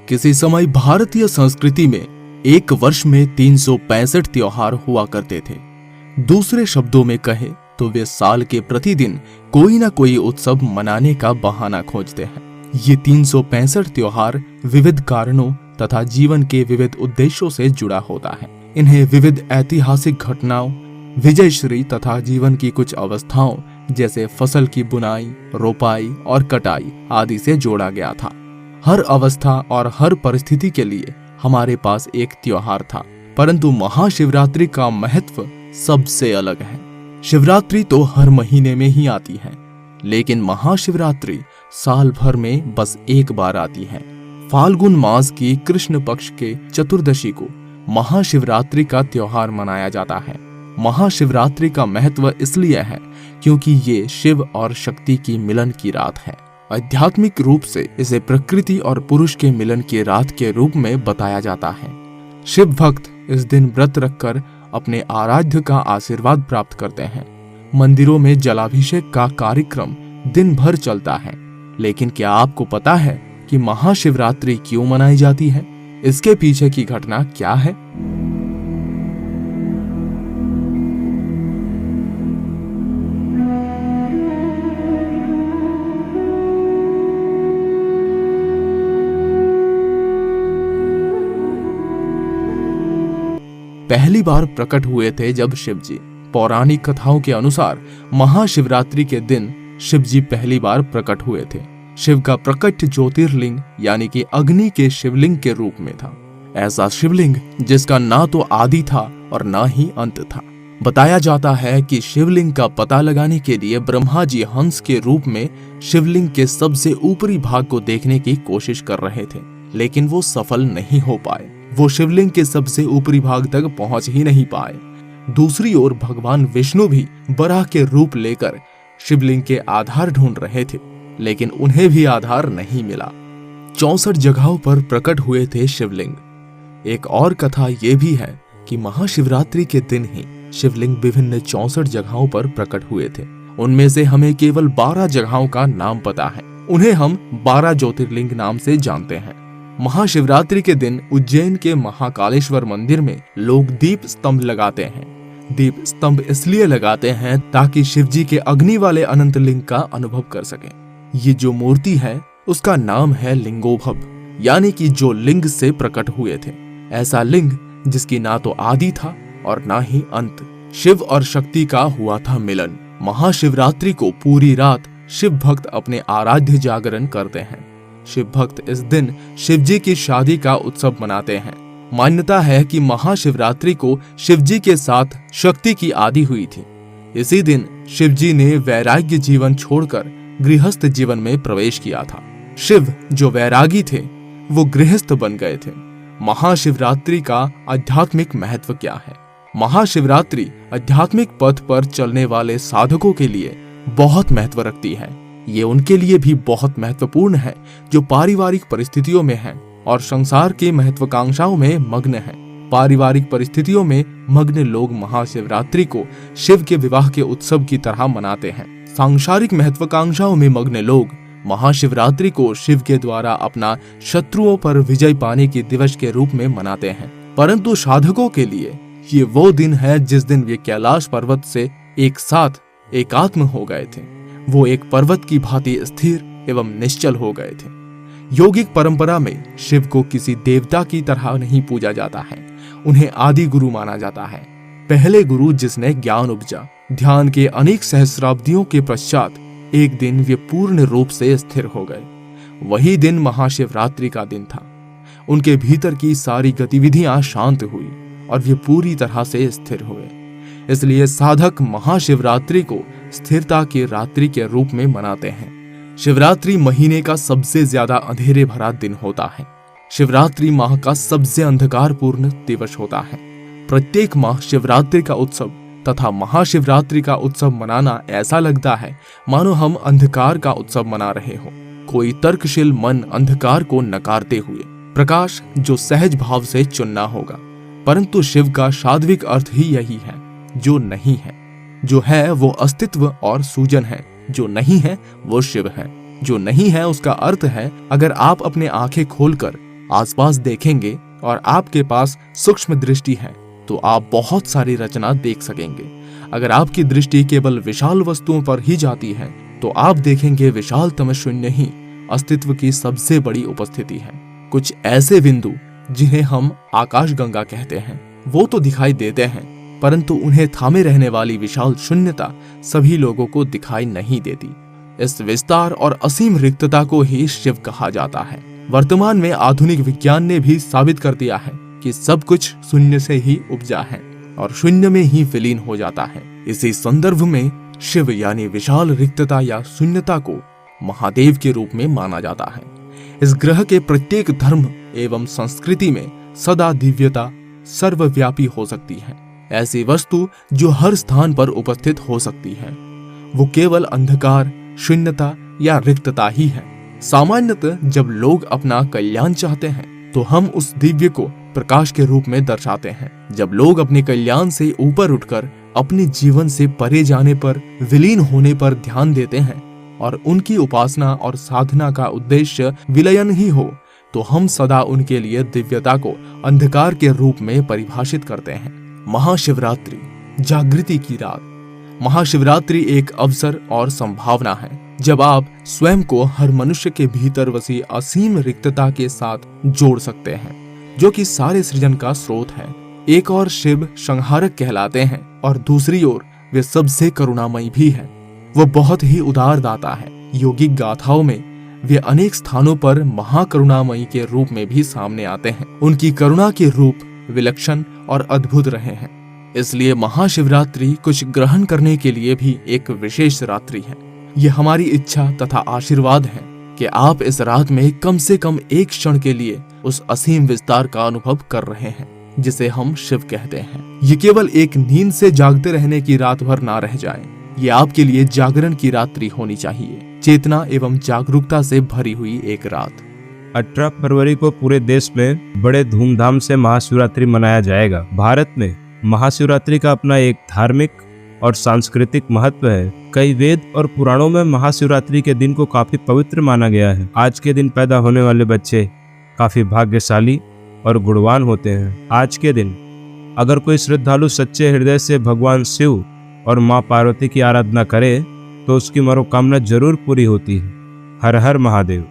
किसी समय भारतीय संस्कृति में एक वर्ष में 365 त्योहार हुआ करते थे। दूसरे शब्दों में कहे तो वे साल के प्रतिदिन कोई ना कोई उत्सव मनाने का बहाना खोजते हैं। ये 365 त्योहार विविध कारणों तथा जीवन के विविध उद्देश्यों से जुड़ा होता है। इन्हें विविध ऐतिहासिक घटनाओं, विजयश्री तथा जीवन की कुछ अवस्थाओं जैसे फसल की बुनाई, रोपाई और कटाई आदि से जोड़ा गया था। हर अवस्था और हर परिस्थिति के लिए हमारे पास एक त्योहार था, परंतु महाशिवरात्रि का महत्व सबसे अलग है। शिवरात्रि तो हर महीने में ही आती है, लेकिन महाशिवरात्रि साल भर में बस एक बार आती है। फाल्गुन मास की कृष्ण पक्ष के चतुर्दशी को महाशिवरात्रि का त्योहार मनाया जाता है। महाशिवरात्रि का महत्व इसलिए है क्योंकि ये शिव और शक्ति की मिलन की रात है। आध्यात्मिक रूप से इसे प्रकृति और पुरुष के मिलन की रात के रूप में बताया जाता है। शिव भक्त इस दिन व्रत रखकर अपने आराध्य का आशीर्वाद प्राप्त करते हैं। मंदिरों में जलाभिषेक का कार्यक्रम दिन भर चलता है। लेकिन क्या आपको पता है कि महाशिवरात्रि क्यों मनाई जाती है? इसके पीछे की घटना क्या है? पहली बार प्रकट हुए थे जब शिवजी। पौराणिक कथाओं के अनुसार महाशिवरात्रि के दिन शिवजी पहली बार प्रकट हुए थे। शिव का प्रकट ज्योतिर्लिंग यानी कि अग्नि के शिवलिंग के रूप में था। ऐसा शिवलिंग जिसका ना तो आदि था और ना ही अंत था। बताया जाता है कि शिवलिंग का पता लगाने के लिए ब्रह्मा जी हंस के रूप में शिवलिंग के सबसे ऊपरी भाग को देखने की कोशिश कर रहे थे, लेकिन वो सफल नहीं हो पाए। वो शिवलिंग के सबसे ऊपरी भाग तक पहुंच ही नहीं पाए। दूसरी ओर भगवान विष्णु भी बराह के रूप लेकर शिवलिंग के आधार ढूंढ रहे थे, लेकिन उन्हें भी आधार नहीं मिला। 64 जगहों पर प्रकट हुए थे शिवलिंग। एक और कथा ये भी है कि महाशिवरात्रि के दिन ही शिवलिंग विभिन्न 64 जगहों पर प्रकट हुए थे। उनमें से हमें केवल 12 जगहों का नाम पता है। उन्हें हम 12 ज्योतिर्लिंग नाम से जानते हैं। महाशिवरात्रि के दिन उज्जैन के महाकालेश्वर मंदिर में लोग दीप स्तंभ लगाते हैं। दीप स्तंभ इसलिए लगाते हैं ताकि शिवजी के अग्नि वाले अनंत लिंग का अनुभव कर सकें। ये जो मूर्ति है उसका नाम है लिंगोद्भव, यानी कि जो लिंग से प्रकट हुए थे। ऐसा लिंग जिसकी ना तो आदि था और ना ही अंत। शिव और शक्ति का हुआ था मिलन। महाशिवरात्रि को पूरी रात शिव भक्त अपने आराध्य जागरण करते हैं। शिव भक्त इस दिन शिवजी की शादी का उत्सव मनाते हैं। मान्यता है कि महाशिवरात्रि को शिवजी के साथ शक्ति की आदि हुई थी। इसी दिन शिवजी ने वैराग्य जीवन छोड़कर गृहस्थ जीवन में प्रवेश किया था। शिव जो वैरागी थे वो गृहस्थ बन गए थे। महाशिवरात्रि का आध्यात्मिक महत्व क्या है? महाशिवरात्रि आध्यात्मिक पथ पर चलने वाले साधकों के लिए बहुत महत्व रखती है। ये उनके लिए भी बहुत महत्वपूर्ण है जो पारिवारिक परिस्थितियों में हैं और संसार की महत्वाकांक्षाओं में मग्न हैं। पारिवारिक परिस्थितियों में मग्न लोग महाशिवरात्रि को शिव के विवाह के उत्सव की तरह मनाते हैं। सांसारिक महत्वाकांक्षाओं में मग्न लोग महाशिवरात्रि को शिव के द्वारा अपना शत्रुओं पर विजय पाने की दिवस के रूप में मनाते हैं। परंतु साधकों के लिए ये वो दिन है जिस दिन वे कैलाश पर्वत से एक साथ एकात्म हो गए थे। वो एक पर्वत की भांति स्थिर एवं निश्चल हो गए थे। योगिक परंपरा में शिव को किसी देवता की तरह नहीं पूजा जाता है। उन्हें आदि गुरु माना जाता है, पहले गुरु जिसने ज्ञान उपजा। ध्यान के अनेक सहस्राब्दियों के पश्चात एक दिन वे पूर्ण रूप से स्थिर हो गए। वही दिन महाशिवरात्रि का दिन था। उनके भीतर की सारी गतिविधियां शांत हुई और वे पूरी तरह से स्थिर हुए। इसलिए साधक महाशिवरात्रि को स्थिरता की रात्रि के रूप में मनाते हैं। शिवरात्रि महीने का सबसे ज्यादा अंधेरे भरा दिन होता है। शिवरात्रि माह का सबसे अंधकारपूर्ण दिवस होता है। प्रत्येक माह शिवरात्रि का उत्सव तथा महाशिवरात्रि का उत्सव मनाना ऐसा लगता है मानो हम अंधकार का उत्सव मना रहे हो। कोई तर्कशील मन अंधकार को नकारते हुए प्रकाश जो सहज भाव से चुनना होगा। परंतु शिव का सात्विक अर्थ ही यही है, जो नहीं है। जो है वो अस्तित्व और सूजन है, जो नहीं है वो शिव है। जो नहीं है उसका अर्थ है अगर आप अपने आंखें खोलकर आसपास देखेंगे और आपके पास सूक्ष्म दृष्टि है तो आप बहुत सारी रचना देख सकेंगे। अगर आपकी दृष्टि केवल विशाल वस्तुओं पर ही जाती है तो आप देखेंगे विशालतम शून्य ही अस्तित्व की सबसे बड़ी उपस्थिति है। कुछ ऐसे बिंदु जिन्हें हम आकाशगंगा कहते हैं वो तो दिखाई देते हैं, परंतु उन्हें थामे रहने वाली विशाल शून्यता सभी लोगों को दिखाई नहीं देती। इस विस्तार और असीम रिक्तता को ही शिव कहा जाता है। वर्तमान में आधुनिक विज्ञान ने भी साबित कर दिया है कि सब कुछ शून्य से ही उपजा है और शून्य में ही विलीन हो जाता है। इसी संदर्भ में शिव यानी विशाल रिक्तता या शून्यता को महादेव के रूप में माना जाता है। इस ग्रह के प्रत्येक धर्म एवं संस्कृति में सदा दिव्यता सर्वव्यापी हो सकती है। ऐसी वस्तु जो हर स्थान पर उपस्थित हो सकती है वो केवल अंधकार, शून्यता या रिक्तता ही है। सामान्यतः जब लोग अपना कल्याण चाहते हैं तो हम उस दिव्य को प्रकाश के रूप में दर्शाते हैं। जब लोग अपने कल्याण से ऊपर उठकर अपने जीवन से परे जाने पर, विलीन होने पर ध्यान देते हैं और उनकी उपासना और साधना का उद्देश्य विलयन ही हो तो हम सदा उनके लिए दिव्यता को अंधकार के रूप में परिभाषित करते हैं। महाशिवरात्रि, जागृति की रात। महाशिवरात्रि एक अवसर और संभावना है जब आप स्वयं को हर मनुष्य के भीतर बसी असीम रिक्तता के साथ जोड़ सकते हैं जो कि सारे सृजन का स्रोत है। एक और शिव संहारक कहलाते हैं और दूसरी ओर वे सबसे करुणामयी भी है। वो बहुत ही उदार दाता है। योगिक गाथाओं में वे अनेक स्थानों पर महाकरुणामयी के रूप में भी सामने आते हैं। उनकी करुणा के रूप विलक्षण और अद्भुत रहे हैं। इसलिए महाशिवरात्रि कुछ ग्रहण करने के लिए भी एक विशेष रात्रि है। ये हमारी इच्छा तथा आशीर्वाद है कि आप इस रात में कम से कम एक क्षण के लिए उस असीम विस्तार का अनुभव कर रहे हैं जिसे हम शिव कहते हैं। ये केवल एक नींद से जागते रहने की रात भर ना रह जाए। ये आपके लिए जागरण की रात्रि होनी चाहिए, चेतना एवं जागरूकता से भरी हुई एक रात। 18 फरवरी को पूरे देश में बड़े धूमधाम से महाशिवरात्रि मनाया जाएगा। भारत में महाशिवरात्रि का अपना एक धार्मिक और सांस्कृतिक महत्व है। कई वेद और पुराणों में महाशिवरात्रि के दिन को काफी पवित्र माना गया है। आज के दिन पैदा होने वाले बच्चे काफी भाग्यशाली और गुणवान होते हैं। आज के दिन अगर कोई श्रद्धालु सच्चे हृदय से भगवान शिव और माँ पार्वती की आराधना करे तो उसकी मनोकामना जरूर पूरी होती है। हर हर महादेव।